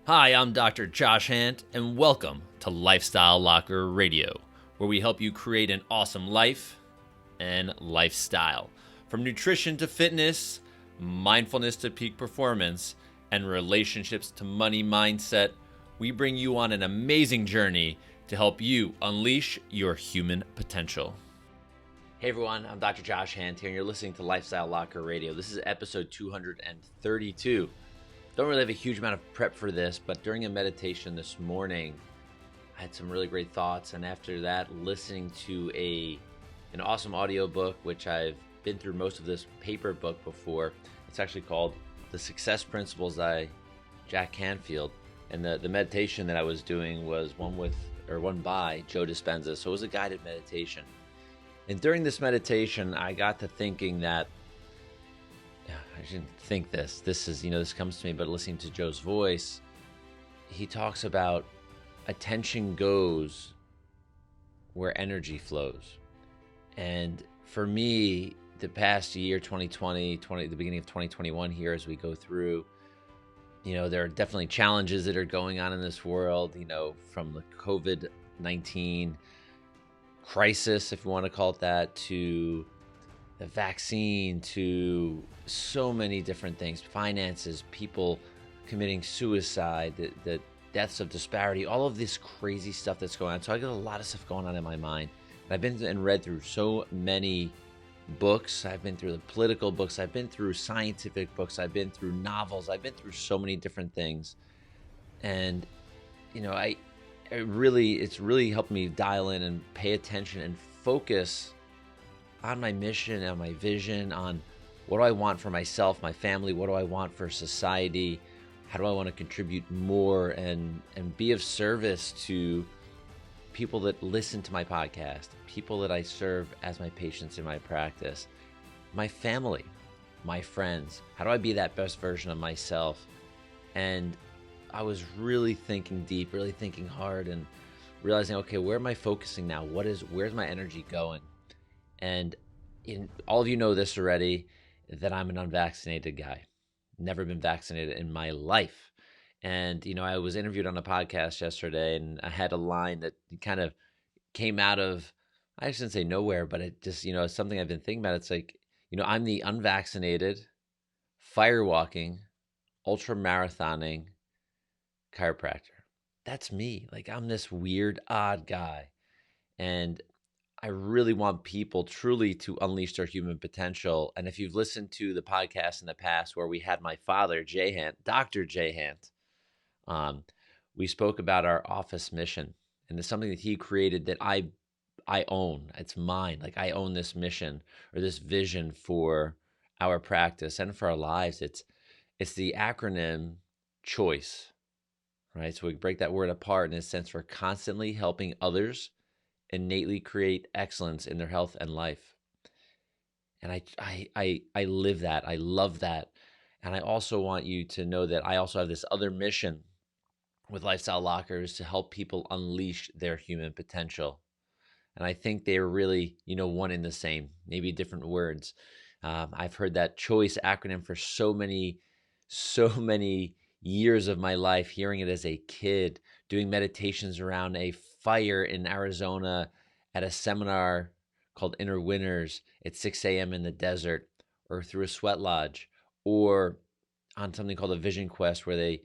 Hi, I'm Dr. Josh Handt, and welcome to Lifestyle Locker Radio, where we help you create an awesome life and lifestyle. From nutrition to fitness, mindfulness to peak performance, and relationships to money mindset, we bring you on an amazing journey to help you unleash your human potential. Hey everyone, I'm Dr. Josh Handt here, and you're listening to Lifestyle Locker Radio. This is episode 232. Don't really have a huge amount of prep for this, but during a meditation this morning, I had some really great thoughts. And after that, listening to an awesome audiobook, which I've been through most of this paper book before. It's actually called The Success Principles by Jack Canfield. And the meditation that I was doing was one by Joe Dispenza. So it was a guided meditation. And during this meditation, I got to thinking that I shouldn't think this comes to me, but listening to Joe's voice, he talks about attention goes where energy flows. And for me, the past year, 2020, the beginning of 2021 here, as we go through, there are definitely challenges that are going on in this world, from the COVID-19 crisis, if you want to call it that, to the vaccine, to so many different things, finances, people committing suicide, the deaths of disparity, all of this crazy stuff that's going on. So I got a lot of stuff going on in my mind. And I've been and read through so many books. I've been through the political books. I've been through scientific books. I've been through novels. I've been through so many different things. And, it's really helped me dial in and pay attention and focus on my mission, on my vision, on what do I want for myself, my family, what do I want for society, how do I want to contribute more and be of service to people that listen to my podcast, people that I serve as my patients in my practice, my family, my friends. How do I be that best version of myself? And I was really thinking deep, really thinking hard, and realizing, okay, where am I focusing now? Where's my energy going? And all of you know this already, that I'm an unvaccinated guy. Never been vaccinated in my life. And, I was interviewed on a podcast yesterday, and I had a line that kind of came out of, I shouldn't say nowhere, but it just, it's something I've been thinking about. It's like, I'm the unvaccinated, firewalking, ultra marathoning chiropractor. That's me. Like, I'm this weird, odd guy. And I really want people truly to unleash their human potential. And if you've listened to the podcast in the past where we had my father, Jay Handt, Dr. Jay Handt, we spoke about our office mission. And it's something that he created that I own. It's mine. Like, I own this mission or this vision for our practice and for our lives. It's the acronym CHOICE, right? So we break that word apart in a sense for constantly helping others innately create excellence in their health and life. And I live that. I love that. And I also want you to know that I also have this other mission with Lifestyle Lockers to help people unleash their human potential. And I think they're really, one and the same, maybe different words. I've heard that CHOICE acronym for so many years of my life, hearing it as a kid, doing meditations around a fire in Arizona at a seminar called Inner Winners at 6 a.m. in the desert, or through a sweat lodge, or on something called a Vision Quest, where they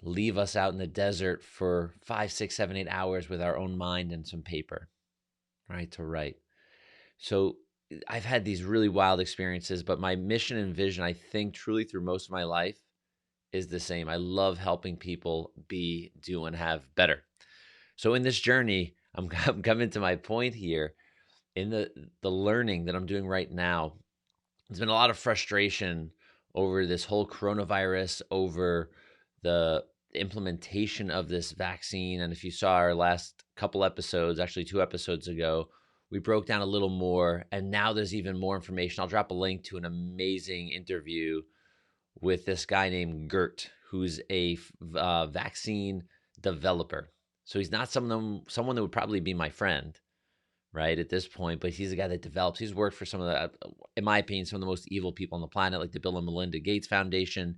leave us out in the desert for 5, 6, 7, 8 hours with our own mind and some paper, right, to write. So I've had these really wild experiences, but my mission and vision, I think, truly through most of my life is the same. I love helping people be, do, and have better. So in this journey, I'm coming to my point here in the learning that I'm doing right now. There's been a lot of frustration over this whole coronavirus, over the implementation of this vaccine. And if you saw our last couple episodes, actually 2 episodes ago, we broke down a little more. And now there's even more information. I'll drop a link to an amazing interview with this guy named Gert, who's a vaccine developer. So he's not someone that would probably be my friend, right, at this point, but he's a guy that develops. He's worked for some of the, in my opinion, some of the most evil people on the planet, like the Bill and Melinda Gates Foundation,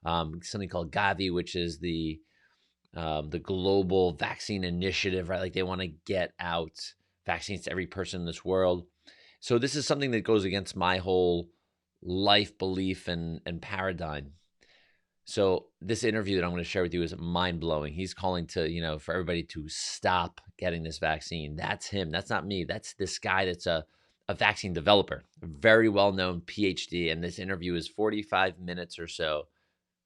something called Gavi, which is the the global vaccine initiative, right? Like they want to get out vaccines to every person in this world. So this is something that goes against my whole life belief and paradigm. So this interview that I'm going to share with you is mind blowing. He's calling to, for everybody to stop getting this vaccine. That's him. That's not me. That's this guy that's a vaccine developer, a very well known PhD. And this interview is 45 minutes or so,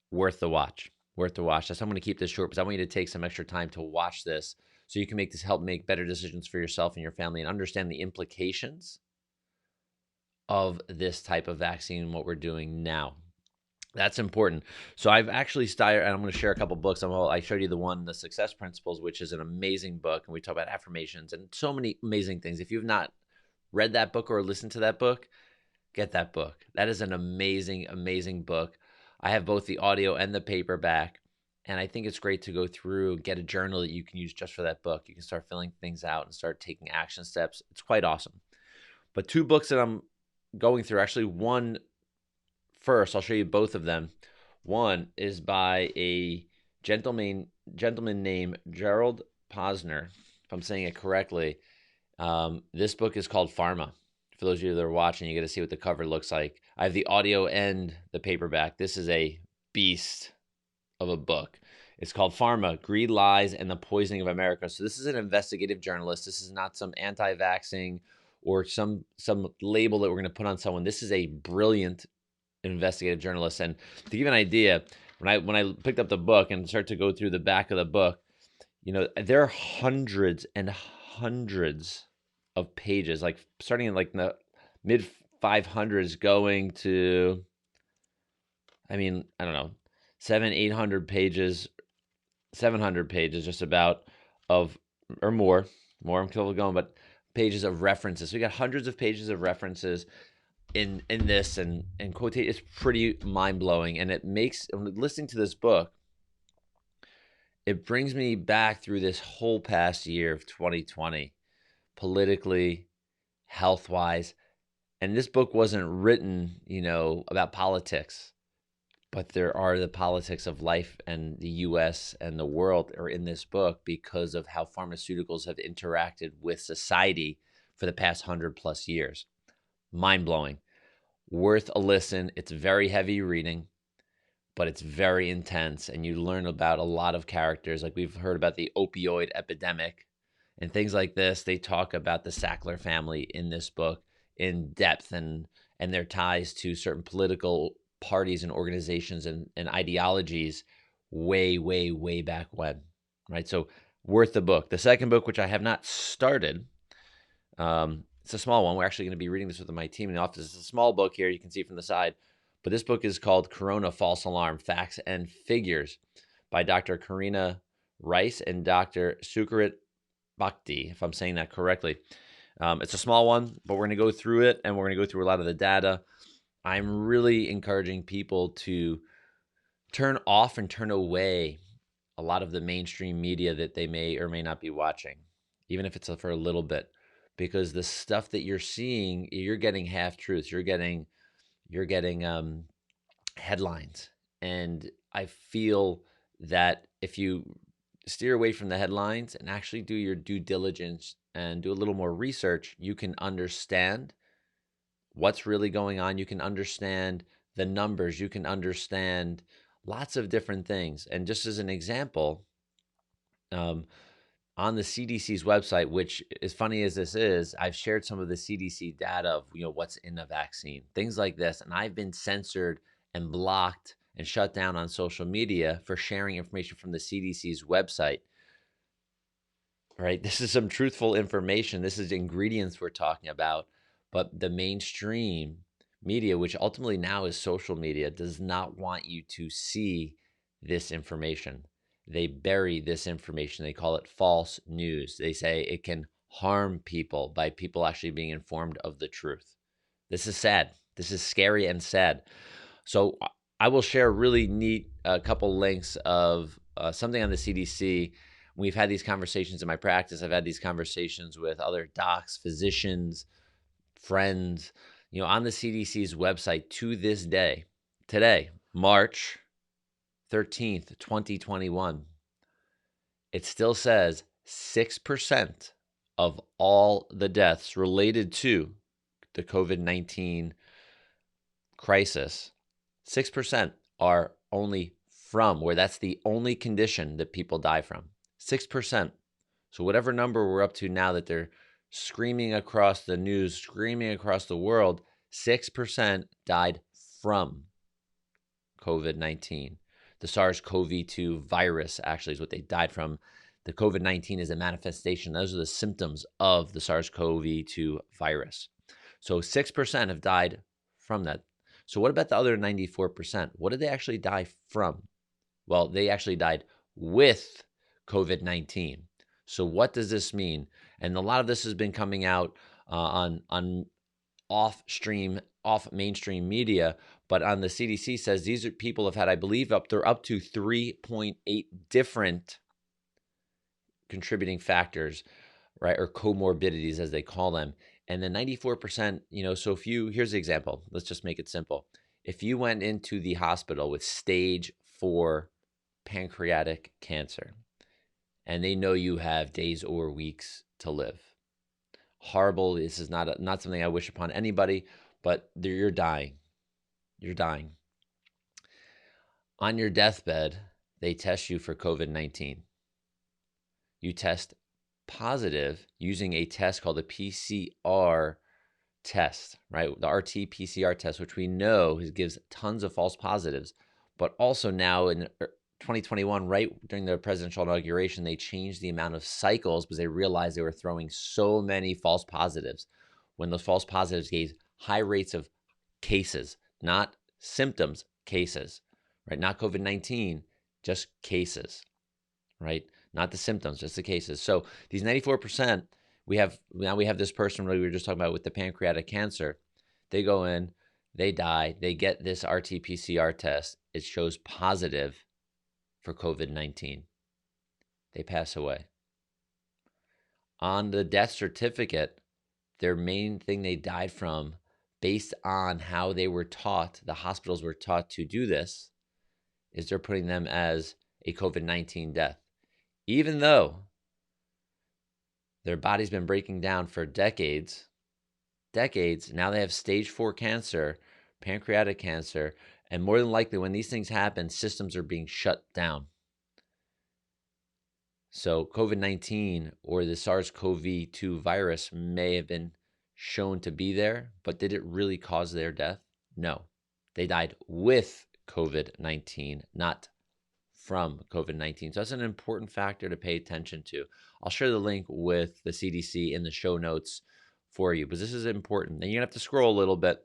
worth the watch. Worth the watch. That's why I'm going to keep this short, because I want you to take some extra time to watch this so you can help make better decisions for yourself and your family and understand the implications of this type of vaccine and what we're doing now. That's important. So I've actually started, and I'm going to share a couple books. I showed you the one, The Success Principles, which is an amazing book. And we talk about affirmations and so many amazing things. If you've not read that book or listened to that book, get that book. That is an amazing, amazing book. I have both the audio and the paperback. And I think it's great to go through, get a journal that you can use just for that book. You can start filling things out and start taking action steps. It's quite awesome. But two books that I'm going through, actually one first, I'll show you both of them. One is by a gentleman named Gerald Posner, if I'm saying it correctly. This book is called Pharma. For those of you that are watching, you get to see what the cover looks like. I have the audio and the paperback. This is a beast of a book. It's called Pharma, Greed, Lies, and the Poisoning of America. So this is an investigative journalist. This is not some anti-vaxxing or some label that we're going to put on someone. This is a brilliant investigative journalist. And to give you an idea, when I picked up the book and started to go through the back of the book, there are hundreds and hundreds of pages, like starting in like the mid 500s going to, I don't know, 800 pages, 700 pages just about of, or more, I'm still going, but pages of references. So we got hundreds of pages of references in this and quotate. It's pretty mind-blowing, and it makes, listening to this book, it brings me back through this whole past year of 2020, politically, health-wise. And this book wasn't written, about politics, but there are the politics of life and the US and the world are in this book because of how pharmaceuticals have interacted with society for the past 100+ years. Mind-blowing. Worth a listen. It's very heavy reading, but it's very intense, and you learn about a lot of characters. Like we've heard about the opioid epidemic and things like this. They talk about the Sackler family in this book in depth and their ties to certain political parties and organizations and ideologies way, way, way back when, right? So worth the book. The second book, which I have not started, it's a small one. We're actually going to be reading this with my team in the office. It's a small book here. You can see from the side. But this book is called Corona False Alarm, Facts and Figures by Dr. Karina Rice and Dr. Sukarit Bhakti, if I'm saying that correctly. It's a small one, but we're going to go through it, and we're going to go through a lot of the data. I'm really encouraging people to turn off and turn away a lot of the mainstream media that they may or may not be watching, even if it's for a little bit, because the stuff that you're seeing, you're getting half truths. You're getting headlines, and I feel that if you steer away from the headlines and actually do your due diligence and do a little more research, you can understand what's really going on. You can understand the numbers. You can understand lots of different things. And just as an example, on the CDC's website, which, as funny as this is, I've shared some of the CDC data of what's in a vaccine, things like this, and I've been censored and blocked and shut down on social media for sharing information from the CDC's website. Right? This is some truthful information. This is ingredients we're talking about, but the mainstream media, which ultimately now is social media, does not want you to see this information. They bury this information. They call it false news. They say it can harm people by people actually being informed of the truth. This is sad. This is scary and sad. So I will share a really neat couple links of something on the CDC. We've had these conversations in my practice. I've had these conversations with other docs, physicians, friends, on the CDC's website to this day, today, March 13th, 2021. it still says 6% of all the deaths related to the COVID-19 crisis, 6% are only from, where that's the only condition that people die from. 6%. So whatever number we're up to now that they're screaming across the news, screaming across the world, 6% died from COVID-19. The SARS-CoV-2 virus actually is what they died from. The COVID-19 is a manifestation. Those are the symptoms of the SARS-CoV-2 virus. So 6% have died from that. So what about the other 94%? What did they actually die from? Well, they actually died with COVID-19. So what does this mean? And a lot of this has been coming out on off mainstream media, but on the CDC says these are people have had, I believe, they're up to 3.8 different contributing factors, right, or comorbidities as they call them. And the 94%, so here's the example. Let's just make it simple. If you went into the hospital with stage 4 pancreatic cancer, and they know you have days or weeks to live. Horrible. This is not something I wish upon anybody, but you're dying. You're dying. On your deathbed, they test you for COVID-19. You test positive using a test called a PCR test, right? The RT-PCR test, which we know gives tons of false positives, but also now in 2021, right during the presidential inauguration, they changed the amount of cycles because they realized they were throwing so many false positives. When those false positives gave high rates of cases, not symptoms, cases, right? Not COVID-19, just cases, right? Not the symptoms, just the cases. So these 94%, we have this person we were just talking about with the pancreatic cancer. They go in, they die, they get this RT-PCR test. It shows positive for COVID-19. They pass away. On the death certificate, their main thing they died from, based on how they were taught, the hospitals were taught to do this, is they're putting them as a COVID-19 death. Even though their body's been breaking down for decades, now they have stage 4 cancer, pancreatic cancer, and more than likely when these things happen, systems are being shut down. So COVID-19 or the SARS-CoV-2 virus may have been shown to be there, but did it really cause their death? No. They died with COVID-19, not from COVID-19. So that's an important factor to pay attention to. I'll share the link with the CDC in the show notes for you, because this is important. And you're going to have to scroll a little bit,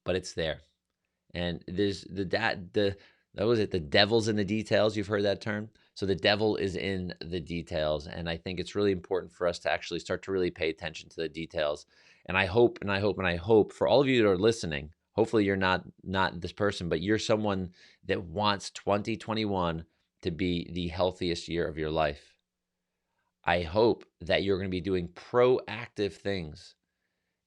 but it's there. And there's the devil's in the details. You've heard that term. So the devil is in the details. And I think it's really important for us to actually start to really pay attention to the details. And I hope for all of you that are listening, hopefully you're not this person, but you're someone that wants 2021 to be the healthiest year of your life. I hope that you're going to be doing proactive things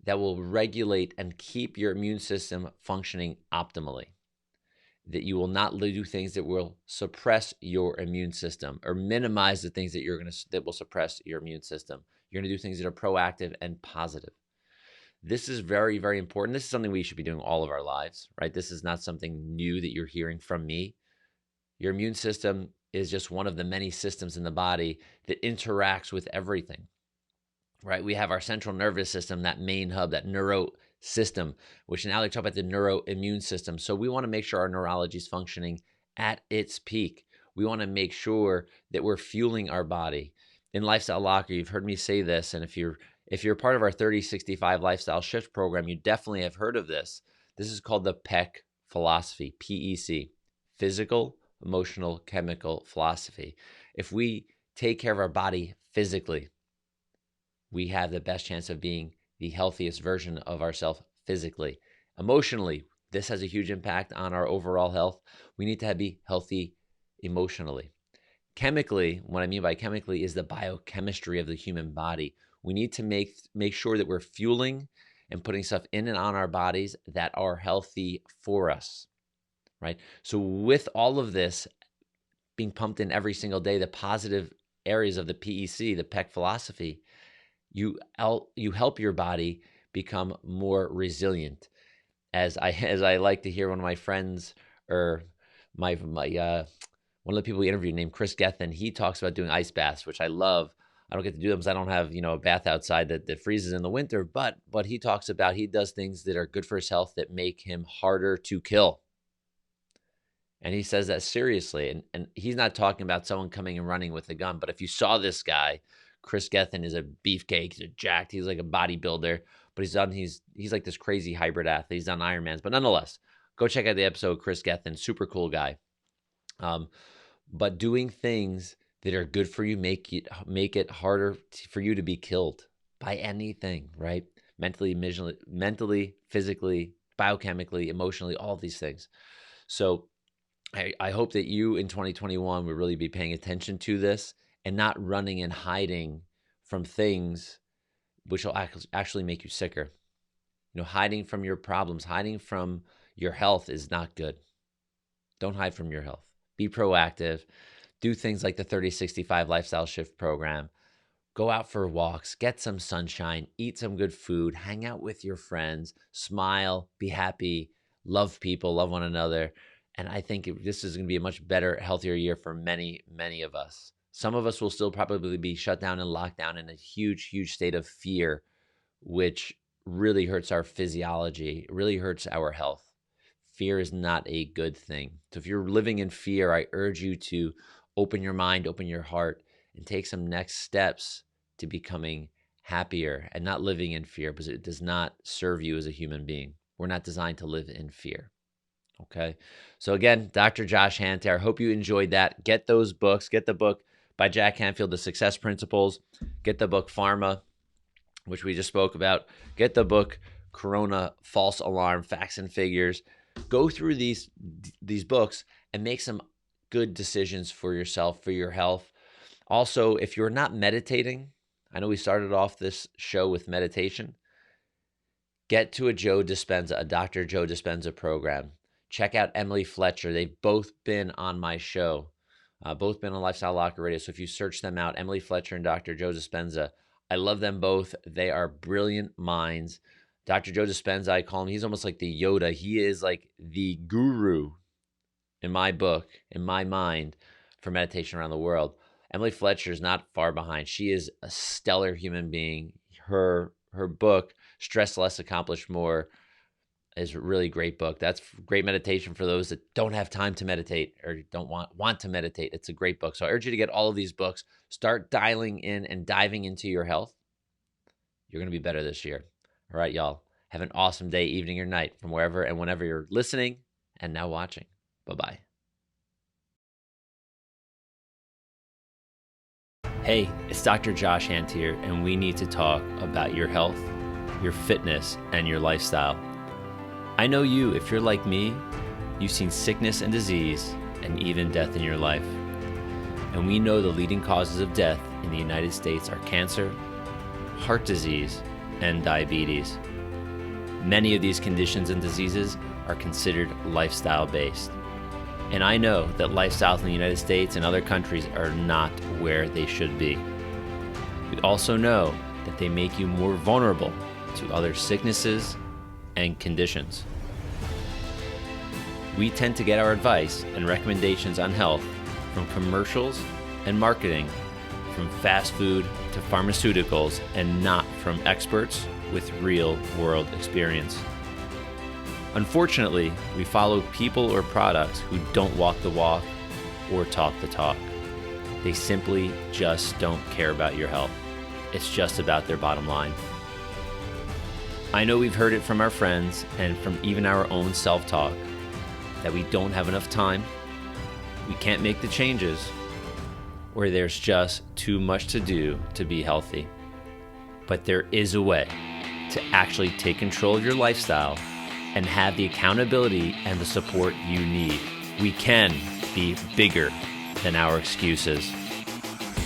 that will regulate and keep your immune system functioning optimally. That you will not do things that will suppress your immune system or minimize the things that will suppress your immune system. You're going to do things that are proactive and positive. This is very, very important. This is something we should be doing all of our lives, right? This is not something new that you're hearing from me. Your immune system is just one of the many systems in the body that interacts with everything. Right? We have our central nervous system, that main hub, that neuro system, which now they talk about the neuroimmune system. So we want to make sure our neurology is functioning at its peak. We want to make sure that we're fueling our body. In Lifestyle Locker, you've heard me say this, and if you're part of our 30-65 Lifestyle Shift program, you definitely have heard of this. This is called the PEC philosophy, PEC, physical, emotional, chemical philosophy. If we take care of our body physically, we have the best chance of being the healthiest version of ourselves physically. Emotionally, this has a huge impact on our overall health. We need to be healthy emotionally. Chemically, what I mean by chemically is the biochemistry of the human body. We need to make sure that we're fueling and putting stuff in and on our bodies that are healthy for us, right? So with all of this being pumped in every single day, the positive areas of the PEC, the PEC philosophy, you help your body become more resilient. As I like to hear one of my friends, or my one of the people we interviewed named Chris Gethin, he talks about doing ice baths, which I love. I don't get to do them because I don't have, a bath outside that freezes in the winter. But he talks about, he does things that are good for his health that make him harder to kill. And he says that seriously. And he's not talking about someone coming and running with a gun. But if you saw this guy, Chris Gethin is a beefcake. He's jacked. He's like a bodybuilder. But he's like this crazy hybrid athlete. He's done Ironmans. But nonetheless, go check out the episode, Chris Gethin. Super cool guy. But doing things that are good for you make it harder for you to be killed by anything, right? Mentally, physically, biochemically, emotionally, all these things. So I hope that you in 2021 will really be paying attention to this and not running and hiding from things which will actually make you sicker. Hiding from your problems, hiding from your health is not good. Don't hide from your health. Be proactive. Do things like the 30-65 Lifestyle Shift program. Go out for walks, get some sunshine, eat some good food, hang out with your friends, smile, be happy, love people, love one another. And I think this is going to be a much better, healthier year for many, many of us. Some of us will still probably be shut down and locked down in a huge, huge state of fear, which really hurts our physiology, really hurts our health. Fear is not a good thing. So if you're living in fear, I urge you to open your mind, open your heart, and take some next steps to becoming happier and not living in fear, because it does not serve you as a human being. We're not designed to live in fear. Okay. So again, Dr. Josh Handt. I hope you enjoyed that. Get those books. Get the book by Jack Canfield, The Success Principles. Get the book Pharma, which we just spoke about. Get the book Corona False Alarm, Facts and Figures. Go through these books and make some good decisions for yourself, for your health. Also, if you're not meditating, I know we started off this show with meditation. Get to a Dr. Joe Dispenza program. Check out Emily Fletcher. They've both been on my show, both been on Lifestyle Locker Radio. So if you search them out, Emily Fletcher and Dr. Joe Dispenza, I love them both. They are brilliant minds. Dr. Joe Dispenza, I call him, he's almost like the Yoda. He is like the guru in my book, in my mind, for meditation around the world. Emily Fletcher is not far behind. She is a stellar human being. Her book, Stress Less, Accomplish More, is a really great book. That's great meditation for those that don't have time to meditate or don't want to meditate. It's a great book. So I urge you to get all of these books. Start dialing in and diving into your health. You're going to be better this year. All right, y'all. Have an awesome day, evening, or night from wherever and whenever you're listening and now watching. Bye-bye. Hey, it's Dr. Josh Handt here, and we need to talk about your health, your fitness, and your lifestyle. I know you, if you're like me, you've seen sickness and disease and even death in your life. And we know the leading causes of death in the United States are cancer, heart disease, and diabetes. Many of these conditions and diseases are considered lifestyle-based. And I know that lifestyles in the United States and other countries are not where they should be. We also know that they make you more vulnerable to other sicknesses and conditions. We tend to get our advice and recommendations on health from commercials and marketing, from fast food to pharmaceuticals, and not from experts with real-world experience. Unfortunately, we follow people or products who don't walk the walk or talk the talk. They simply just don't care about your health. It's just about their bottom line. I know we've heard it from our friends and from even our own self-talk that we don't have enough time, we can't make the changes, or there's just too much to do to be healthy. But there is a way to actually take control of your lifestyle and have the accountability and the support you need. We can be bigger than our excuses.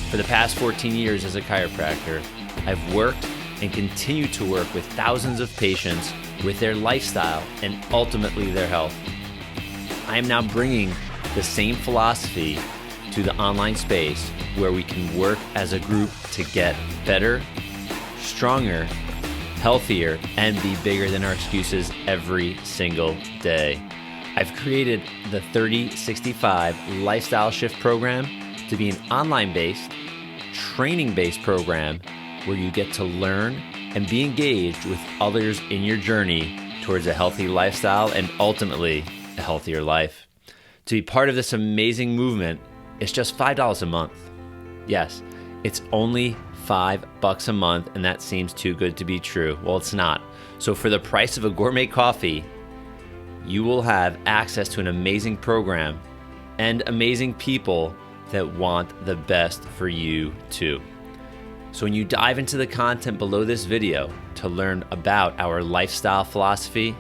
For the past 14 years as a chiropractor, I've worked and continue to work with thousands of patients with their lifestyle and ultimately their health. I am now bringing the same philosophy through the online space where we can work as a group to get better, stronger, healthier, and be bigger than our excuses every single day. I've created the 3065 Lifestyle Shift Program to be an online-based, training-based program where you get to learn and be engaged with others in your journey towards a healthy lifestyle and ultimately a healthier life. To be part of this amazing movement, it's just $5 a month. Yes, it's only $5 a month, and that seems too good to be true. Well, it's not. So for the price of a gourmet coffee, you will have access to an amazing program and amazing people that want the best for you too. So when you dive into the content below this video to learn about our lifestyle philosophy,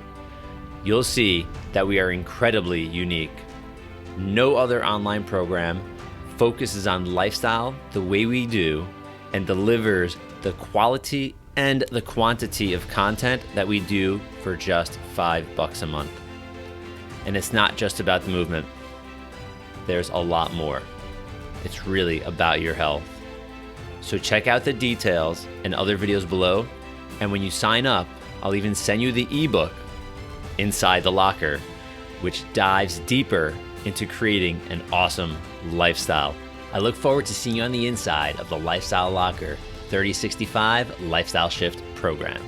you'll see that we are incredibly unique. No other online program focuses on lifestyle the way we do and delivers the quality and the quantity of content that we do for just $5 a month. And it's not just about the movement. There's a lot more. It's really about your health. So check out the details and other videos below. And when you sign up, I'll even send you the ebook, Inside the Locker, which dives deeper into creating an awesome lifestyle. I look forward to seeing you on the inside of the Lifestyle Locker 3065 Lifestyle Shift Program.